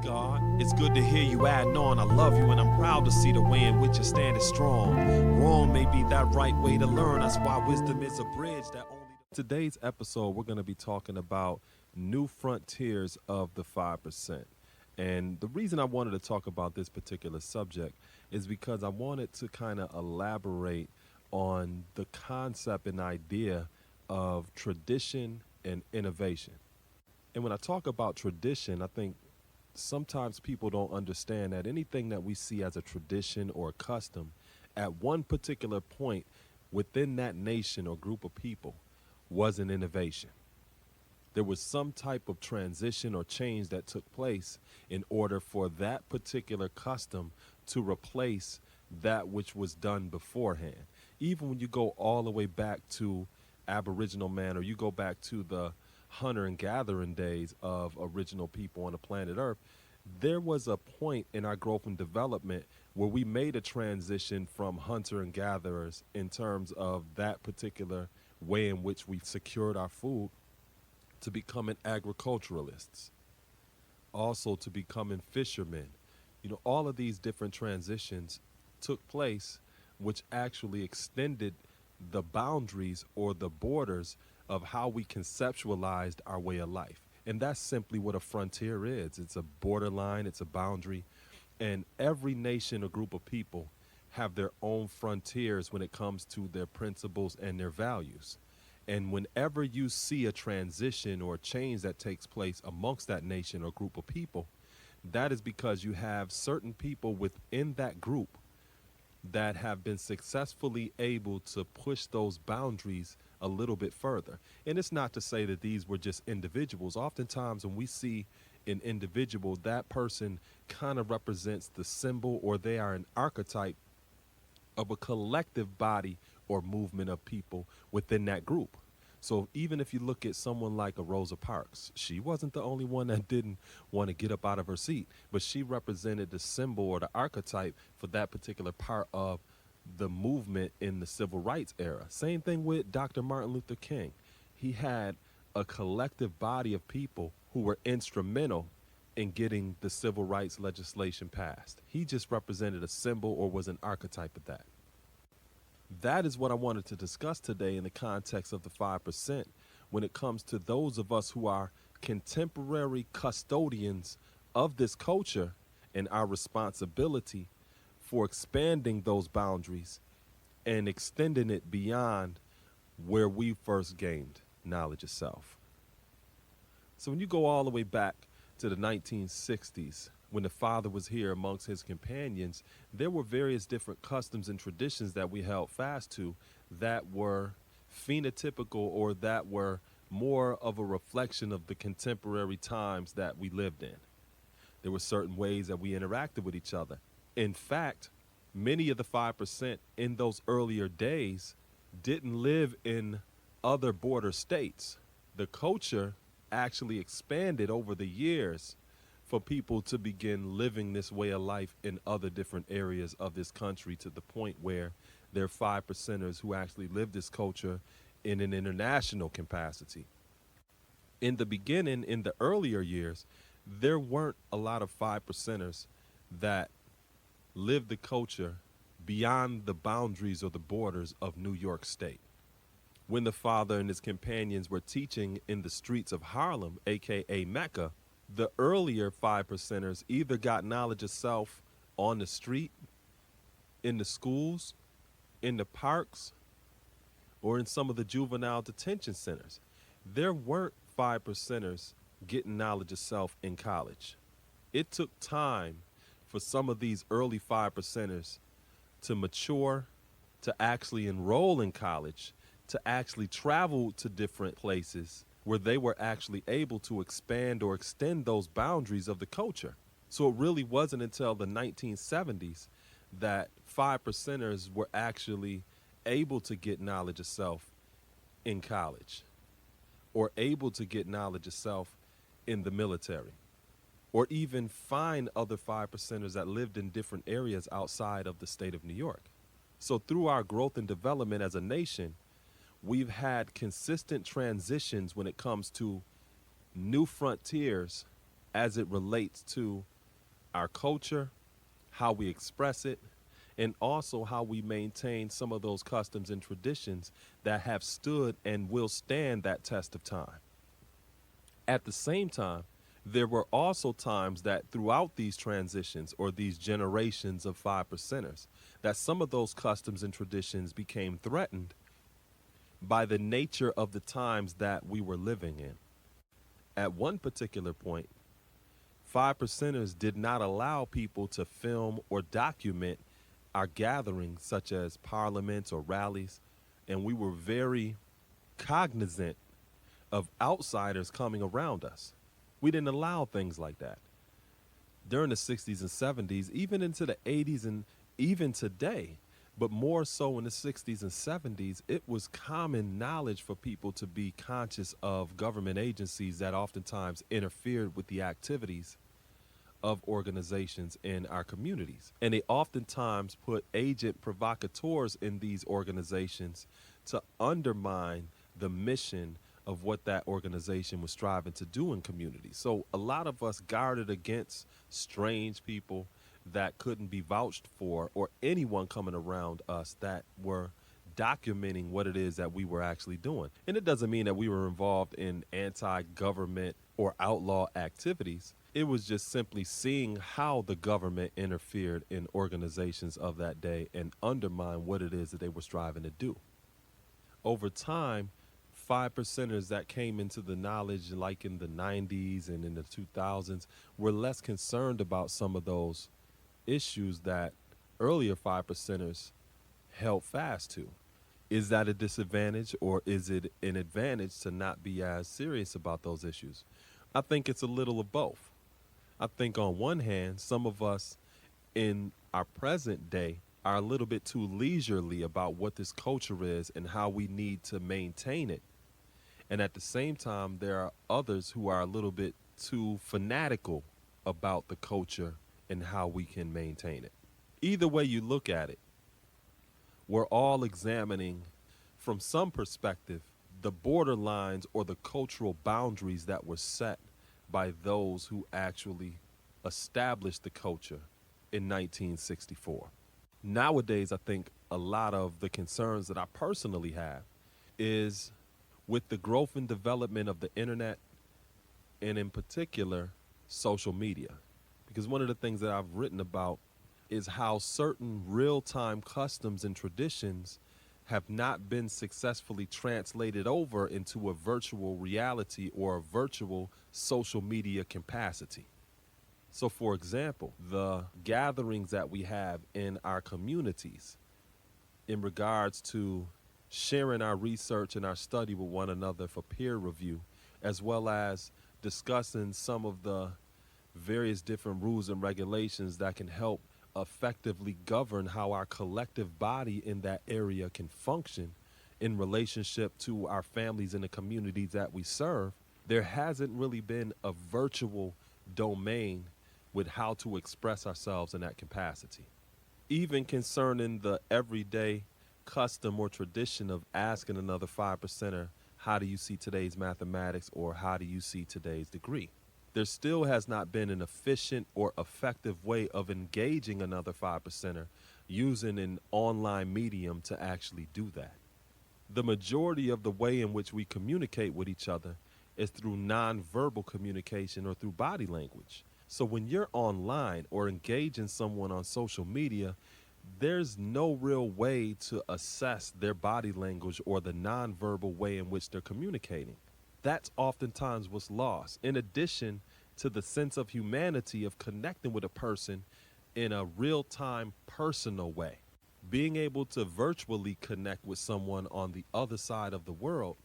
Peace, God. It's good to hear you adding on. I love you and I'm proud to see the way in which you stand is strong. Wrong may be that right way to learn. That's why wisdom is a bridge that only... Today's episode, we're going to be talking about new frontiers of the 5%. And the reason I wanted to talk about this particular subject is because I wanted to kind of elaborate on the concept and idea of tradition and innovation. And when I talk about tradition, I think sometimes people don't understand that anything that we see as a tradition or a custom at one particular point within that nation or group of people was an innovation. There was some type of transition or change that took place in order for that particular custom to replace that which was done beforehand. Even when you go all the way back to Aboriginal man, or you go back to the hunter and gathering days of original people on the planet Earth, there was a point in our growth and development where we made a transition from hunter and gatherers in terms of that particular way in which we secured our food to becoming agriculturalists, also to becoming fishermen. You know, all of these different transitions took place, which actually extended the boundaries or the borders of how we conceptualized our way of life. And that's simply what a frontier is. It's a borderline, it's a boundary. And every nation or group of people have their own frontiers when it comes to their principles and their values. And whenever you see a transition or a change that takes place amongst that nation or group of people, that is because you have certain people within that group that have been successfully able to push those boundaries a little bit further. And it's not to say that these were just individuals. Oftentimes when we see an individual, that person kind of represents the symbol, or they are an archetype of a collective body or movement of people within that group. So even if you look at someone like a Rosa Parks, she wasn't the only one that didn't want to get up out of her seat, but she represented the symbol or the archetype for that particular part of the movement in the civil rights era. Same thing with Dr. Martin Luther King. He had a collective body of people who were instrumental in getting the civil rights legislation passed. He just represented a symbol or was an archetype of that. That is what I wanted to discuss today in the context of the 5% when it comes to those of us who are contemporary custodians of this culture and our responsibility for expanding those boundaries and extending it beyond where we first gained knowledge of self. So when you go all the way back to the 1960s, when the father was here amongst his companions, there were various different customs and traditions that we held fast to that were phenotypical, or that were more of a reflection of the contemporary times that we lived in. There were certain ways that we interacted with each other. In fact, many of the 5% in those earlier days didn't live in other border states. The culture actually expanded over the years for people to begin living this way of life in other different areas of this country, to the point where there are 5%ers who actually live this culture in an international capacity. In the beginning, in the earlier years, there weren't a lot of 5%ers that lived the culture beyond the boundaries or the borders of New York State. When the father and his companions were teaching in the streets of Harlem, aka Mecca, the earlier 5%ers either got knowledge of self on the street, in the schools, in the parks, or in some of the juvenile detention centers. There weren't 5%ers getting knowledge of self in college. It took time for some of these early 5%ers to mature, to actually enroll in college, to actually travel to different places where they were actually able to expand or extend those boundaries of the culture. So it really wasn't until the 1970s that 5%ers were actually able to get knowledge of self in college, or able to get knowledge of self in the military, or even find other 5%ers that lived in different areas outside of the state of New York. So through our growth and development as a nation, we've had consistent transitions when it comes to new frontiers as it relates to our culture, how we express it, and also how we maintain some of those customs and traditions that have stood and will stand that test of time. At the same time, there were also times that throughout these transitions or these generations of five percenters, that some of those customs and traditions became threatened by the nature of the times that we were living in. At one particular point, five percenters did not allow people to film or document our gatherings, such as parliaments or rallies, and we were very cognizant of outsiders coming around us. We didn't allow things like that. During the 60s and 70s, even into the 80s and even today, but more so in the 60s and 70s, it was common knowledge for people to be conscious of government agencies that oftentimes interfered with the activities of organizations in our communities. And they oftentimes put agent provocateurs in these organizations to undermine the mission of what that organization was striving to do in communities. So a lot of us guarded against strange people that couldn't be vouched for, or anyone coming around us that were documenting what it is that we were actually doing. And it doesn't mean that we were involved in anti-government or outlaw activities. It was just simply seeing how the government interfered in organizations of that day and undermine what it is that they were striving to do. Over time, five percenters that came into the knowledge like in the 90s and in the 2000s were less concerned about some of those issues that earlier five percenters held fast to. Is that a disadvantage, or is it an advantage to not be as serious about those issues? I think it's a little of both. I think on one hand, some of us in our present day are a little bit too leisurely about what this culture is and how we need to maintain it. And at the same time, there are others who are a little bit too fanatical about the culture and how we can maintain it. Either way you look at it, we're all examining, from some perspective, the borderlines or the cultural boundaries that were set by those who actually established the culture in 1964. Nowadays, I think a lot of the concerns that I personally have is with the growth and development of the internet, and in particular, social media. Because one of the things that I've written about is how certain real-time customs and traditions have not been successfully translated over into a virtual reality or a virtual social media capacity. So, for example, the gatherings that we have in our communities in regards to sharing our research and our study with one another for peer review, as well as discussing some of the various different rules and regulations that can help effectively govern how our collective body in that area can function in relationship to our families and the communities that we serve. There hasn't really been a virtual domain with how to express ourselves in that capacity. Even concerning the everyday custom or tradition of asking another five percenter, how do you see today's mathematics, or how do you see today's degree? There still has not been an efficient or effective way of engaging another five percenter using an online medium to actually do that. The majority of the way in which we communicate with each other is through nonverbal communication or through body language. So when you're online or engaging someone on social media, there's no real way to assess their body language or the nonverbal way in which they're communicating. That's oftentimes what's lost, in addition to the sense of humanity of connecting with a person in a real-time personal way. Being able to virtually connect with someone on the other side of the world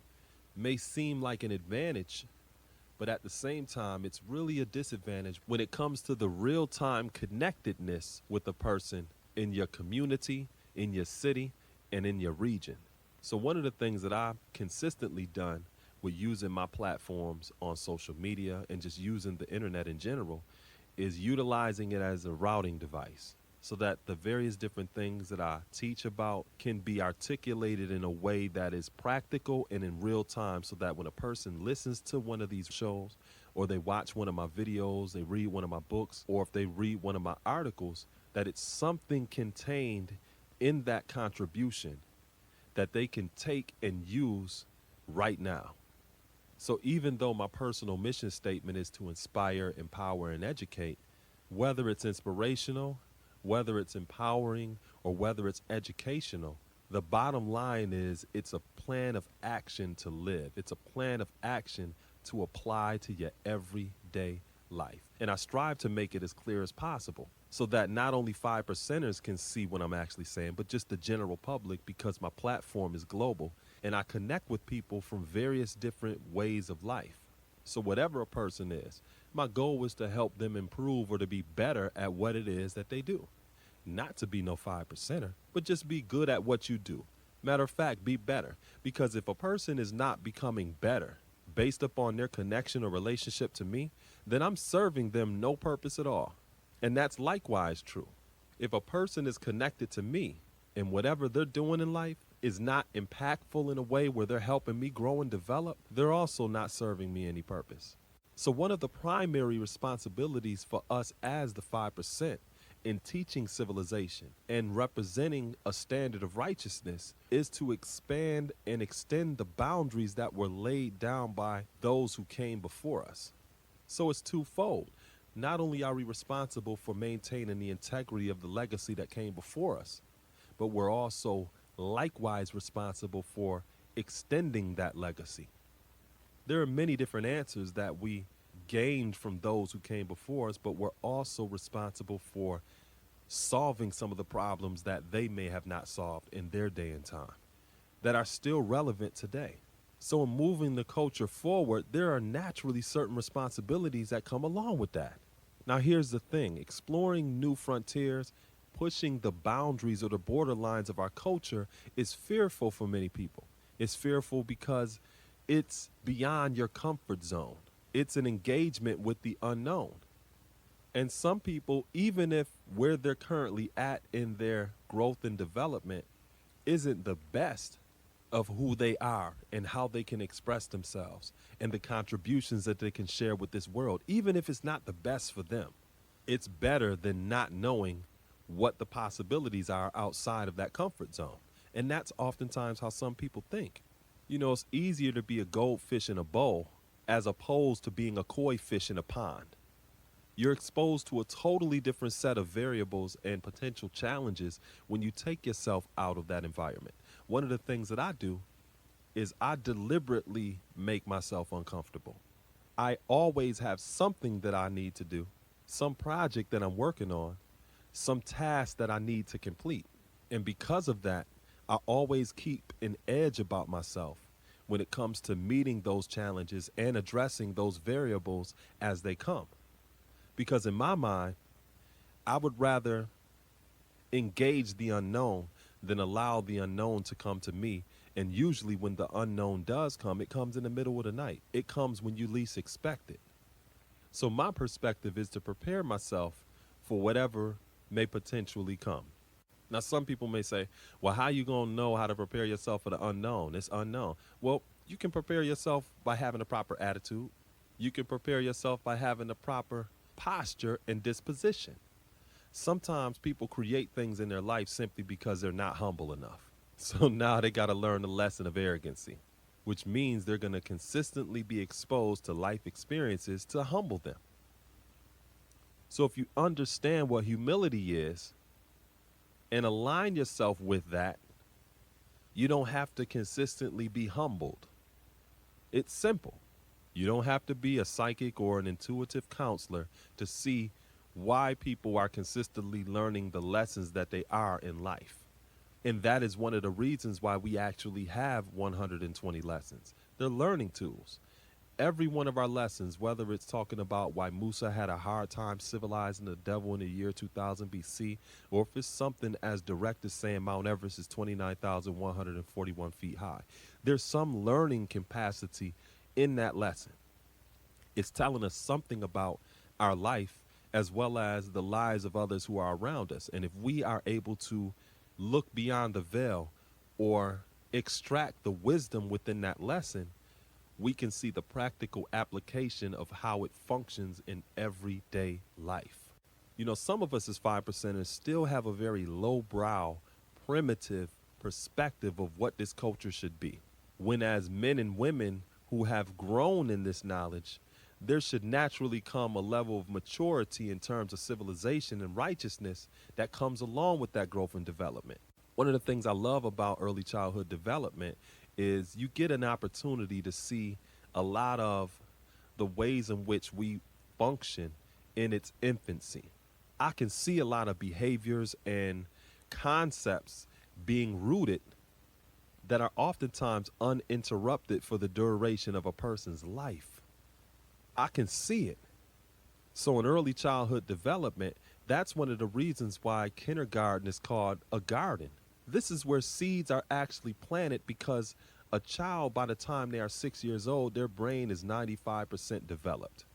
may seem like an advantage, but at the same time, it's really a disadvantage when it comes to the real-time connectedness with a person in your community, in your city, and in your region. So one of the things that I've consistently done with using my platforms on social media and just using the internet in general is utilizing it as a routing device, so that the various different things that I teach about can be articulated in a way that is practical and in real time, so that when a person listens to one of these shows or they watch one of my videos, they read one of my books, or if they read one of my articles, that it's something contained in that contribution that they can take and use right now. So even though my personal mission statement is to inspire, empower, and educate, whether it's inspirational, whether it's empowering, or whether it's educational, the bottom line is it's a plan of action to live. It's a plan of action to apply to your everyday life. And I strive to make it as clear as possible so that not only 5%ers can see what I'm actually saying, but just the general public, because my platform is global and I connect with people from various different ways of life. So whatever a person is, my goal is to help them improve or to be better at what it is that they do. Not to be no 5%er, but just be good at what you do. Matter of fact, be better. Because if a person is not becoming better based upon their connection or relationship to me, then I'm serving them no purpose at all. And that's likewise true. If a person is connected to me and whatever they're doing in life is not impactful in a way where they're helping me grow and develop, they're also not serving me any purpose. So one of the primary responsibilities for us as the 5% in teaching civilization and representing a standard of righteousness is to expand and extend the boundaries that were laid down by those who came before us. So it's twofold. Not only are we responsible for maintaining the integrity of the legacy that came before us, but we're also likewise responsible for extending that legacy. There are many different answers that we gained from those who came before us, but we're also responsible for solving some of the problems that they may have not solved in their day and time that are still relevant today. So in moving the culture forward, there are naturally certain responsibilities that come along with that. Now here's the thing, exploring new frontiers, pushing the boundaries or the borderlines of our culture is fearful for many people. It's fearful because it's beyond your comfort zone. It's an engagement with the unknown. And some people, even if where they're currently at in their growth and development isn't the best of who they are and how they can express themselves and the contributions that they can share with this world, even if it's not the best for them, it's better than not knowing what the possibilities are outside of that comfort zone. And that's oftentimes how some people think. You know, it's easier to be a goldfish in a bowl as opposed to being a koi fish in a pond. You're exposed to a totally different set of variables and potential challenges when you take yourself out of that environment. One of the things that I do is I deliberately make myself uncomfortable. I always have something that I need to do, some project that I'm working on, some task that I need to complete. And because of that, I always keep an edge about myself when it comes to meeting those challenges and addressing those variables as they come. Because in my mind, I would rather engage the unknown than allow the unknown to come to me. And usually when the unknown does come, it comes in the middle of the night. It comes when you least expect it. So my perspective is to prepare myself for whatever may potentially come. Now, some people may say, well, how you going to know how to prepare yourself for the unknown? It's unknown. Well, you can prepare yourself by having a proper attitude. You can prepare yourself by having a proper posture and disposition. Sometimes people create things in their life simply because they're not humble enough. So now they got to learn the lesson of arrogancy, which means they're going to consistently be exposed to life experiences to humble them. So if you understand what humility is and align yourself with that, you don't have to consistently be humbled. It's simple. You don't have to be a psychic or an intuitive counselor to see why people are consistently learning the lessons that they are in life. And that is one of the reasons why we actually have 120 lessons. They're learning tools. Every one of our lessons, whether it's talking about why Musa had a hard time civilizing the devil in the year 2000 BC, or if it's something as direct as saying Mount Everest is 29,141 feet high, there's some learning capacity in that lesson. It's telling us something about our life as well as the lives of others who are around us. And if we are able to look beyond the veil or extract the wisdom within that lesson, we can see the practical application of how it functions in everyday life. You know, some of us as 5%ers still have a very lowbrow, primitive perspective of what this culture should be. When as men and women who have grown in this knowledge, there should naturally come a level of maturity in terms of civilization and righteousness that comes along with that growth and development. One of the things I love about early childhood development is you get an opportunity to see a lot of the ways in which we function in its infancy. I can see a lot of behaviors and concepts being rooted that are oftentimes uninterrupted for the duration of a person's life. I can see it. So in early childhood development, that's one of the reasons why kindergarten is called a garden. This is where seeds are actually planted, because a child, by the time they are 6 years old, their brain is 95% developed.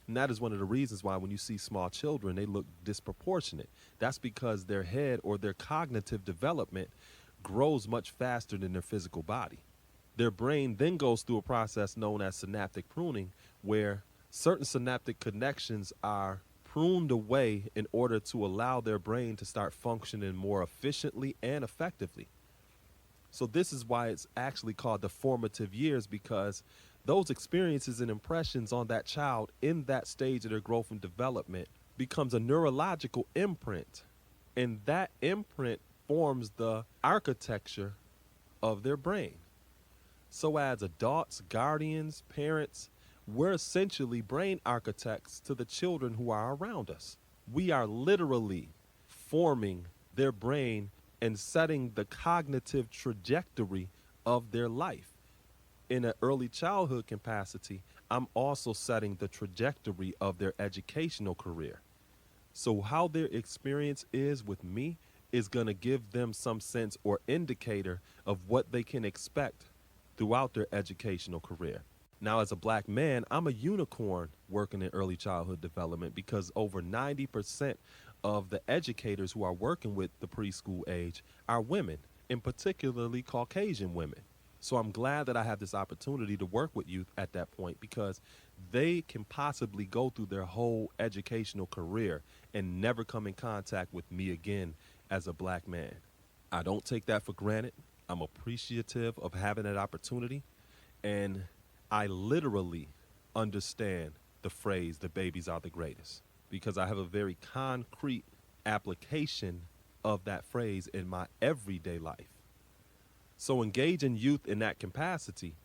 And that is one of the reasons why when you see small children, they look disproportionate. That's because their head or their cognitive development grows much faster than their physical body. Their brain then goes through a process known as synaptic pruning, where certain synaptic connections are pruned away in order to allow their brain to start functioning more efficiently and effectively. So this is why it's actually called the formative years, because those experiences and impressions on that child in that stage of their growth and development becomes a neurological imprint. And that imprint forms the architecture of their brain. So as adults, guardians, parents, we're essentially brain architects to the children who are around us. We are literally forming their brain and setting the cognitive trajectory of their life. In an early childhood capacity, I'm also setting the trajectory of their educational career. So how their experience is with me is going to give them some sense or indicator of what they can expect throughout their educational career. Now, as a black man, I'm a unicorn working in early childhood development, because over 90% of the educators who are working with the preschool age are women, and particularly Caucasian women. So I'm glad that I have this opportunity to work with youth at that point, because they can possibly go through their whole educational career and never come in contact with me again as a black man. I don't take that for granted. I'm appreciative of having that opportunity, and I literally understand the phrase, "the babies are the greatest," because I have a very concrete application of that phrase in my everyday life. So engaging youth in that capacity,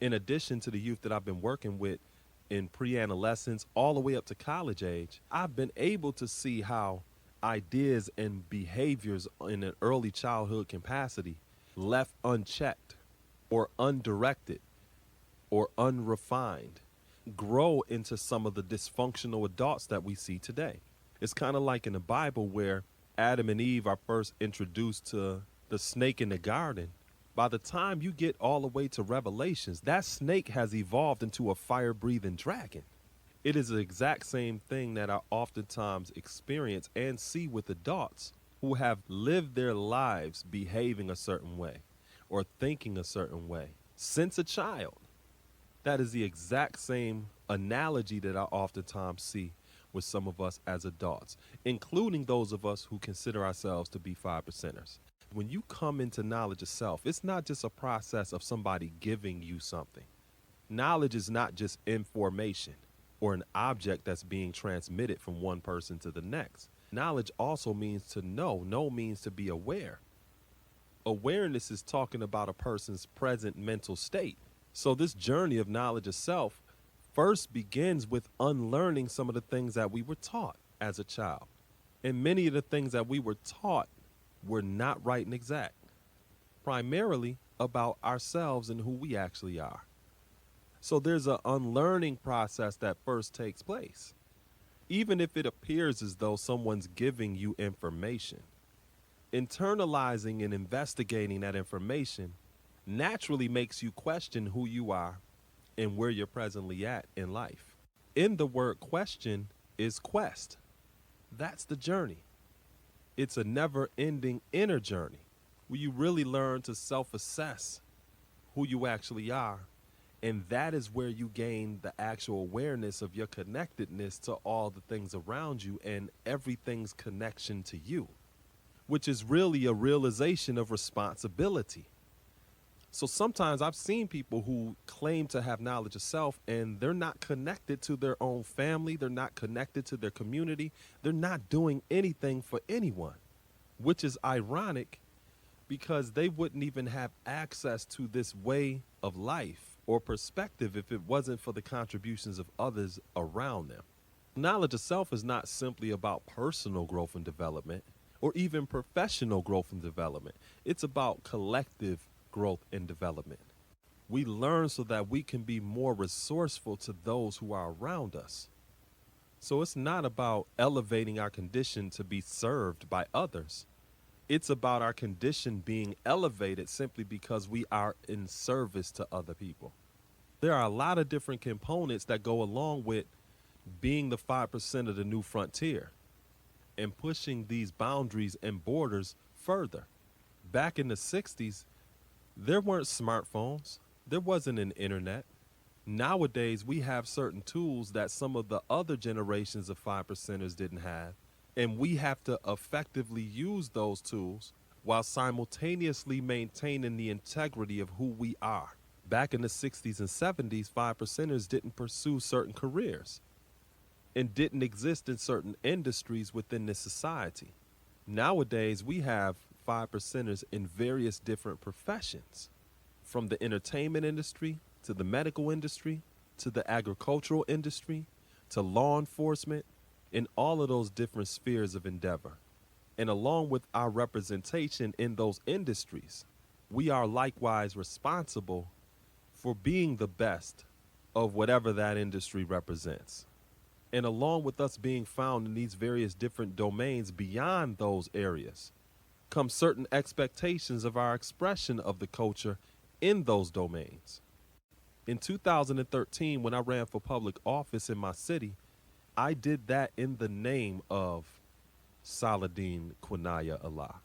in addition to the youth that I've been working with in pre-adolescence all the way up to college age, I've been able to see how ideas and behaviors in an early childhood capacity, left unchecked or undirected or unrefined, grow into some of the dysfunctional adults that we see today. It's kind of like in the Bible where Adam and Eve are first introduced to the snake in the garden. By the time you get all the way to Revelations, that snake has evolved into a fire-breathing dragon. It is the exact same thing that I oftentimes experience and see with adults who have lived their lives behaving a certain way or thinking a certain way since a child. That is the exact same analogy that I oftentimes see with some of us as adults, including those of us who consider ourselves to be 5%ers. When you come into knowledge of self, it's not just a process of somebody giving you something. Knowledge is not just information or an object that's being transmitted from one person to the next. Knowledge also means to know. Know means to be aware. Awareness is talking about a person's present mental state. So this journey of knowledge of self first begins with unlearning some of the things that we were taught as a child. And many of the things that we were taught were not right and exact, primarily about ourselves and who we actually are. So there's an unlearning process that first takes place. Even if it appears as though someone's giving you information, internalizing and investigating that information naturally makes you question who you are and where you're presently at in life. In the word question is quest. That's the journey. It's a never-ending inner journey where you really learn to self-assess who you actually are And that is where you gain the actual awareness of your connectedness to all the things around you and everything's connection to you, which is really a realization of responsibility. So sometimes I've seen people who claim to have knowledge of self and they're not connected to their own family. They're not connected to their community. They're not doing anything for anyone, which is ironic because they wouldn't even have access to this way of life or perspective if it wasn't for the contributions of others around them. Knowledge of self is not simply about personal growth and development or even professional growth and development. It's about collective growth and development. We learn so that we can be more resourceful to those who are around us. So it's not about elevating our condition to be served by others. It's about our condition being elevated simply because we are in service to other people. There are a lot of different components that go along with being the 5% of the new frontier and pushing these boundaries and borders further. Back in the 60s, there weren't smartphones. There wasn't an internet. Nowadays, we have certain tools that some of the other generations of 5%ers didn't have. And we have to effectively use those tools while simultaneously maintaining the integrity of who we are. Back in the 60s and 70s, 5%ers didn't pursue certain careers and didn't exist in certain industries within this society. Nowadays, we have 5%ers in various different professions, from the entertainment industry to the medical industry to the agricultural industry to law enforcement, in all of those different spheres of endeavor. And along with our representation in those industries, we are likewise responsible for being the best of whatever that industry represents. And along with us being found in these various different domains beyond those areas, come certain expectations of our expression of the culture in those domains. In 2013, when I ran for public office in my city, I did that in the name of Saladin Quinaya Allah.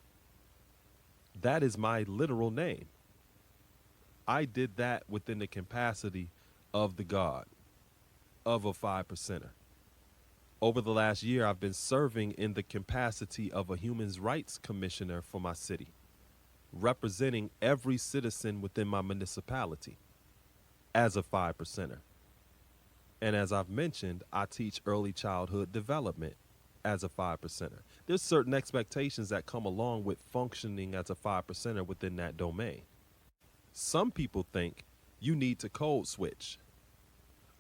That is my literal name. I did that within the capacity of the God, of a 5%er. Over the last year, I've been serving in the capacity of a human rights commissioner for my city, representing every citizen within my municipality as a 5%er. And as I've mentioned, I teach early childhood development as a 5%er. There's certain expectations that come along with functioning as a 5%er within that domain. Some people think you need to code switch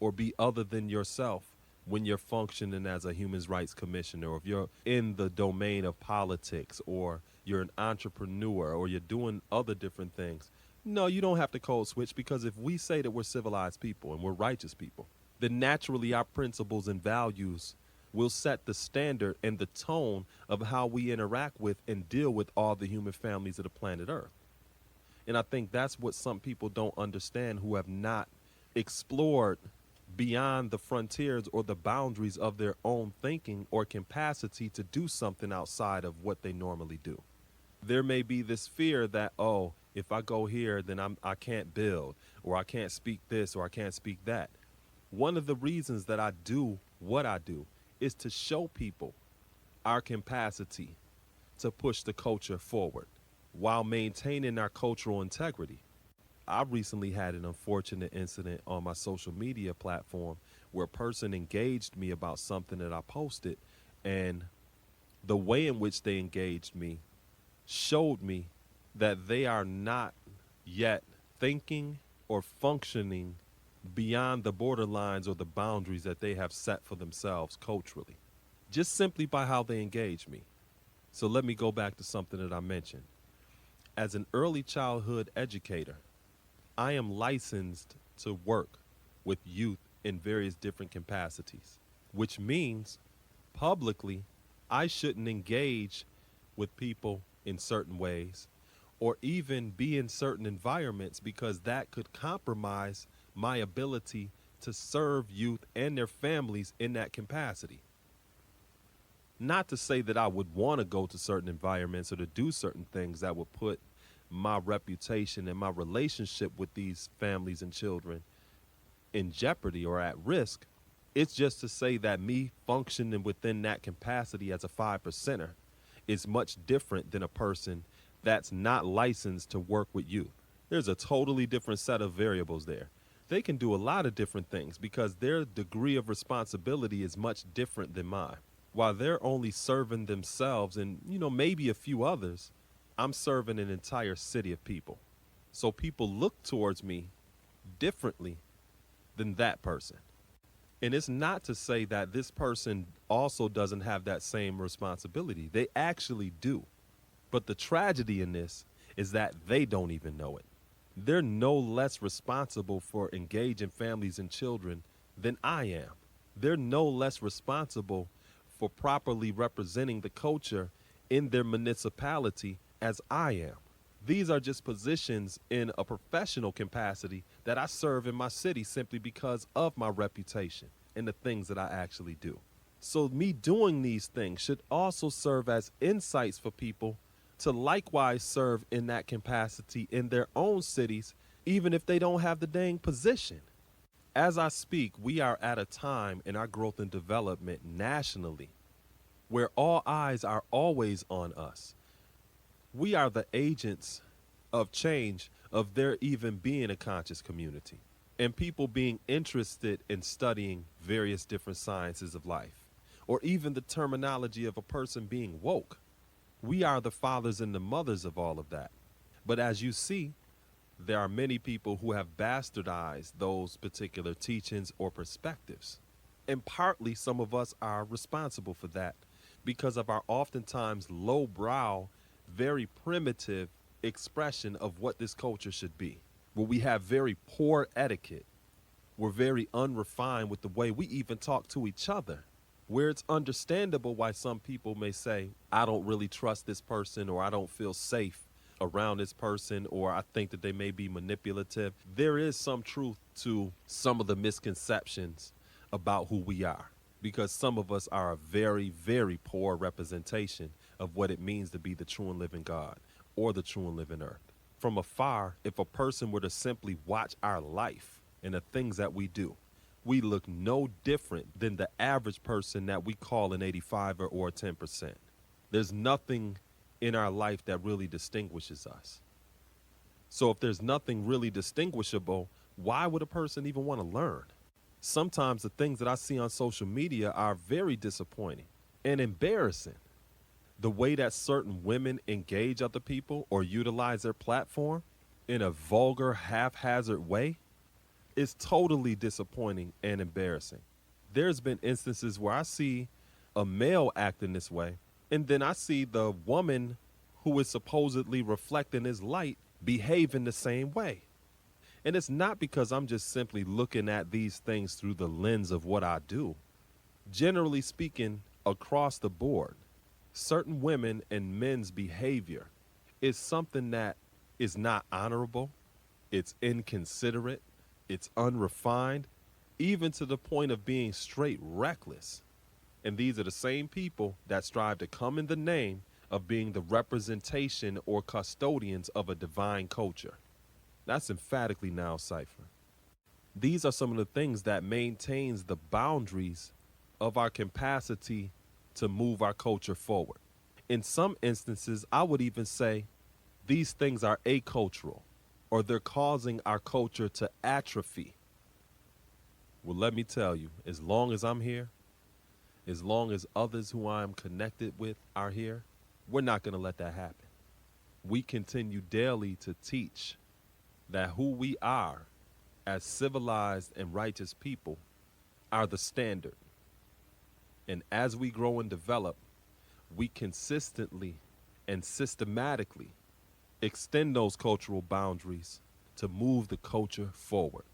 or be other than yourself when you're functioning as a human rights commissioner, or if you're in the domain of politics, or you're an entrepreneur, or you're doing other different things. No, you don't have to code switch, because if we say that we're civilized people and we're righteous people, then naturally our principles and values will set the standard and the tone of how we interact with and deal with all the human families of the planet Earth. And I think that's what some people don't understand who have not explored beyond the frontiers or the boundaries of their own thinking or capacity to do something outside of what they normally do. There may be this fear that, oh, if I go here, then I can't build, or I can't speak this, or I can't speak that. One of the reasons that I do what I do is to show people our capacity to push the culture forward while maintaining our cultural integrity. I recently had an unfortunate incident on my social media platform where a person engaged me about something that I posted, and the way in which they engaged me showed me that they are not yet thinking or functioning beyond the borderlines or the boundaries that they have set for themselves culturally, just simply by how they engage me. So let me go back to something that I mentioned. As an early childhood educator, I am licensed to work with youth in various different capacities, which means publicly I shouldn't engage with people in certain ways or even be in certain environments, because that could compromise my ability to serve youth and their families in that capacity. Not to say that I would want to go to certain environments or to do certain things that would put my reputation and my relationship with these families and children in jeopardy or at risk. It's just to say that me functioning within that capacity as a 5%er is much different than a person that's not licensed to work with youth. There's a totally different set of variables there. They can do a lot of different things because their degree of responsibility is much different than mine. While they're only serving themselves and, maybe a few others, I'm serving an entire city of people. So people look towards me differently than that person. And it's not to say that this person also doesn't have that same responsibility. They actually do. But the tragedy in this is that they don't even know it. They're no less responsible for engaging families and children than I am. They're no less responsible for properly representing the culture in their municipality as I am. These are just positions in a professional capacity that I serve in my city simply because of my reputation and the things that I actually do. So me doing these things should also serve as insights for people to likewise serve in that capacity in their own cities, even if they don't have the dang position. As I speak, we are at a time in our growth and development nationally where all eyes are always on us. We are the agents of change, of there even being a conscious community and people being interested in studying various different sciences of life, or even the terminology of a person being woke. We are the fathers and the mothers of all of that. But as you see, there are many people who have bastardized those particular teachings or perspectives. And partly some of us are responsible for that because of our oftentimes lowbrow, very primitive expression of what this culture should be. Where we have very poor etiquette. We're very unrefined with the way we even talk to each other. Where it's understandable why some people may say, I don't really trust this person, or I don't feel safe around this person, or I think that they may be manipulative. There is some truth to some of the misconceptions about who we are, because some of us are a very, very poor representation of what it means to be the true and living God or the true and living earth. From afar, if a person were to simply watch our life and the things that we do, we look no different than the average person that we call an 85er or a 10%. There's nothing in our life that really distinguishes us. So if there's nothing really distinguishable, why would a person even want to learn? Sometimes the things that I see on social media are very disappointing and embarrassing. The way that certain women engage other people or utilize their platform in a vulgar, haphazard way is totally disappointing and embarrassing. There's been instances where I see a male acting this way, and then I see the woman who is supposedly reflecting his light behaving the same way. And it's not because I'm just simply looking at these things through the lens of what I do. Generally speaking, across the board, certain women and men's behavior is something that is not honorable, it's inconsiderate, it's unrefined, even to the point of being straight reckless. And these are the same people that strive to come in the name of being the representation or custodians of a divine culture. That's emphatically now, Cypher. These are some of the things that maintains the boundaries of our capacity to move our culture forward. In some instances, I would even say these things are acultural, or they're causing our culture to atrophy. Well, let me tell you, as long as I'm here, as long as others who I am connected with are here, we're not going to let that happen. We continue daily to teach that who we are as civilized and righteous people are the standard. And as we grow and develop, we consistently and systematically extend those cultural boundaries to move the culture forward.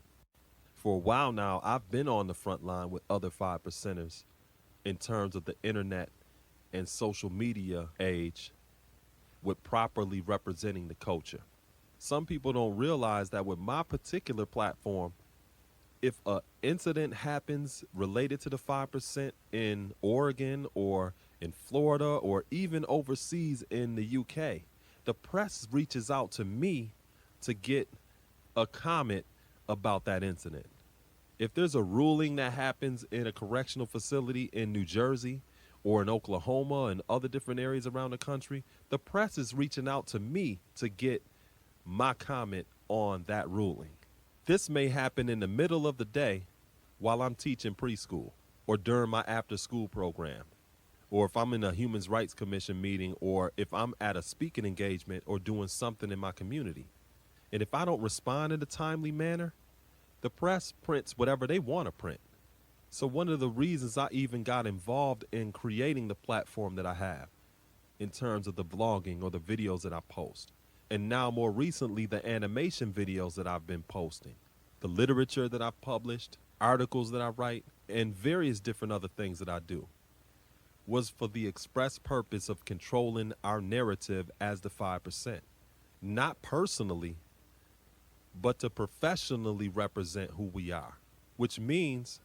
For a while now, I've been on the front line with other 5%ers in terms of the internet and social media age with properly representing the culture. Some people don't realize that with my particular platform, if an incident happens related to the 5% in Oregon or in Florida or even overseas in the UK, the press reaches out to me to get a comment about that incident. If there's a ruling that happens in a correctional facility in New Jersey or in Oklahoma and other different areas around the country, the press is reaching out to me to get my comment on that ruling. This may happen in the middle of the day while I'm teaching preschool or during my after school program, or if I'm in a Human Rights Commission meeting, or if I'm at a speaking engagement or doing something in my community. And if I don't respond in a timely manner, the press prints whatever they want to print. So one of the reasons I even got involved in creating the platform that I have in terms of the vlogging or the videos that I post, and now more recently the animation videos that I've been posting, the literature that I've published, articles that I write, and various different other things that I do, was for the express purpose of controlling our narrative as the 5%. Not personally, but to professionally represent who we are, which means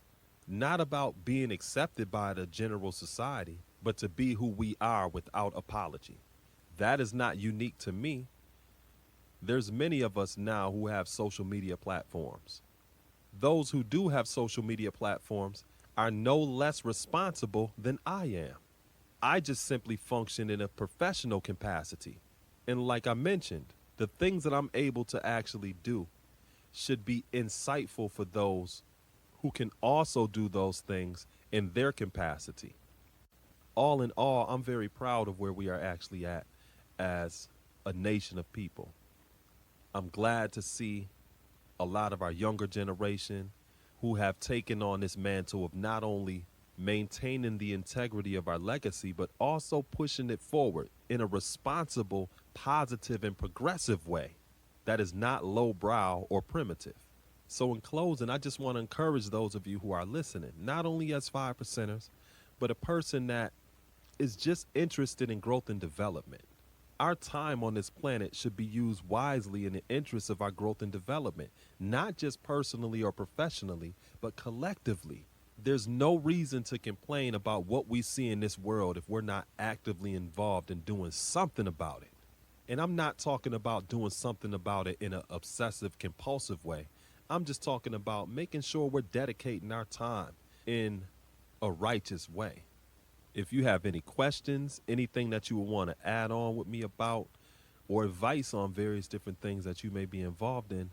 not about being accepted by the general society, but to be who we are without apology. That is not unique to me. There's many of us now who have social media platforms. Those who do have social media platforms are no less responsible than I am. I just simply function in a professional capacity. And like I mentioned, the things that I'm able to actually do should be insightful for those who can also do those things in their capacity. All in all, I'm very proud of where we are actually at as a nation of people. I'm glad to see a lot of our younger generation who have taken on this mantle of not only maintaining the integrity of our legacy, but also pushing it forward in a responsible, positive, and progressive way that is not lowbrow or primitive. So in closing, I just want to encourage those of you who are listening, not only as 5%ers, but a person that is just interested in growth and development. Our time on this planet should be used wisely in the interest of our growth and development, not just personally or professionally, but collectively. There's no reason to complain about what we see in this world if we're not actively involved in doing something about it. And I'm not talking about doing something about it in an obsessive, compulsive way. I'm just talking about making sure we're dedicating our time in a righteous way. If you have any questions, anything that you would want to add on with me about, or advice on various different things that you may be involved in,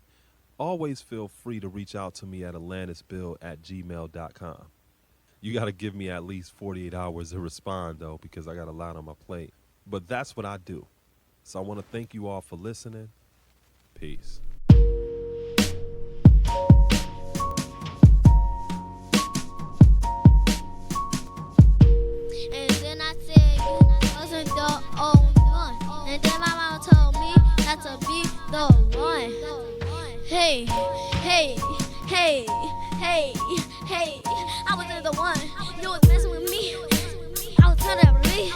always feel free to reach out to me at atlantisbuild@gmail.com. You got to give me at least 48 hours to respond, though, because I got a lot on my plate. But that's what I do. So I want to thank you all for listening. Peace. And then I said you wasn't the only one. And then my mom told me not to be the one. Hey, hey, hey, hey, hey. I wasn't the one. You was messing with me. I was trying to leave.